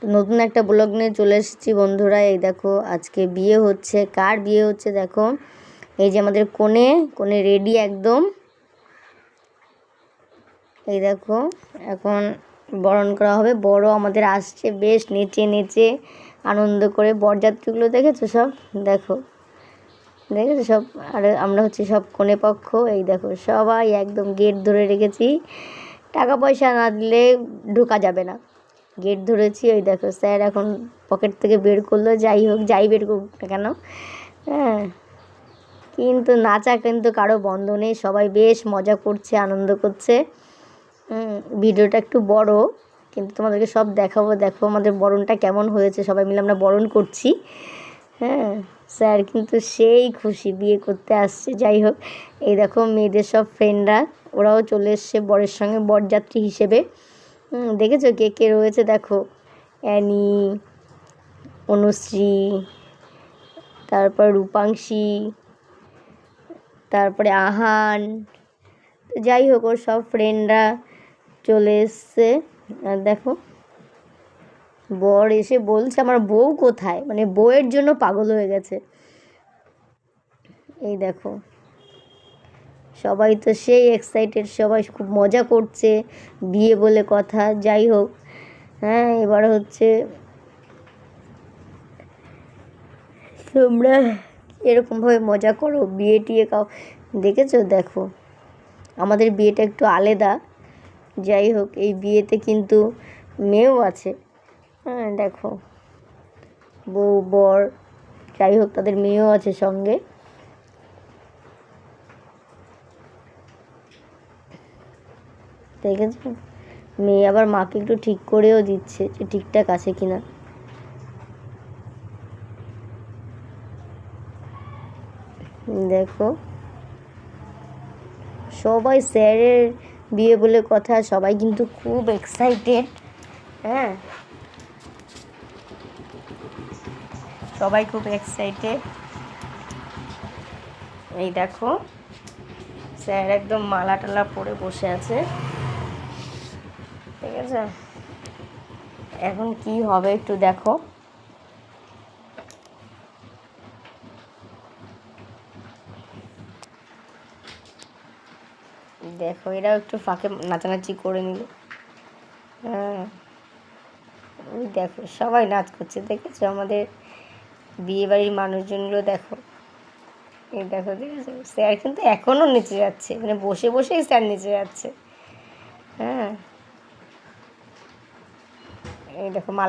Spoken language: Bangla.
তো নতুন একটা ব্লগ নিয়ে চলে এসেছি বন্ধুরা। এই দেখো আজকে বিয়ে হচ্ছে। কার বিয়ে হচ্ছে দেখো, এই যে আমাদের কোণে রেডি একদম। এই দেখো এখন বরণ করা হবে। বড় আমাদের আসছে, বেশ নেচে নেচে আনন্দ করে। বরযাত্রীগুলো দেখেছো সব, দেখো দেখেছো সব। আর আমরা হচ্ছে সব কনে পক্ষ। এই দেখো সবাই একদম গেট ধরে রেখেছি, টাকা পয়সা না দিলে ঢোকা যাবে না। গেট ধরেছি। ওই দেখো স্যার এখন পকেট থেকে বের করলো। যাই হোক, যাই বের করুক না কেন, হ্যাঁ, কিন্তু নাচা কিন্তু কারো বন্ধ নেই। সবাই বেশ মজা করছে, আনন্দ করছে। ভিডিওটা একটু বড়, কিন্তু তোমাদেরকে সব দেখাবো। দেখো আমাদের বরণটা কেমন হয়েছে, সবাই মিলে আমরা বরণ করছি। হ্যাঁ, স্যার কিন্তু সেই খুশি, বিয়ে করতে আসছে। যাই হোক, এই দেখো মেয়েদের সব ফ্রেন্ডরা, ওরাও চলে এসছে বরের সঙ্গে বরযাত্রী হিসেবে। দেখেছো কে কে রয়েছে দেখো, অ্যানি, অনুশ্রী, তারপর রূপাংশী, তারপরে আহান। যাই হোক, ওর সব ফ্রেন্ডরা চলে এসছে। আর দেখো বর এসে বলছে আমার বউ কোথায়, মানে বউয়ের জন্য পাগল হয়ে গেছে। এই দেখো সবাই তো সেই এক্সাইটেড, সবাই খুব মজা করছে, বিয়ে বলে কথা। যাই হোক, হ্যাঁ, এবার হচ্ছে তোমরা এরকমভাবে মজা করো, বিয়ে টিয়ে কাও দেখেছো। দেখো আমাদের বিয়েটা একটু আলাদা। যাই হোক, এই বিয়েতে কিন্তু মেয়েও আছে। হ্যাঁ দেখো, বউ বর, যাই হোক তাদের মেয়েও আছে সঙ্গে। দেখেছো, মেয়ে আবার মাকে একটু ঠিক করেও দিচ্ছে যে ঠিকঠাক আছে কিনা। দেখো সবাই স্যারের বিয়ে বলে কথা, সবাই কিন্তু খুব এক্সাইটেড। হ্যাঁ, সবাই খুব এক্সাইটেড। এই দেখো স্যার একদম মালা টালা পরে বসে আছে, ঠিক আছে। এখন কি হবে একটু দেখো। দেখো এরাও একটু ফাঁকে নাচানাচি করে নিল। হ্যাঁ, ওই দেখো সবাই নাচ করছে, দেখেছো আমাদের বিয়ে বাড়ির মানুষজনগুলো। দেখো এই দেখো, দেখেছো স্যার কিন্তু এখনও নেচে যাচ্ছে, মানে বসে বসেই স্যার নেচে যাচ্ছে। হ্যাঁ, এই দেখো মালা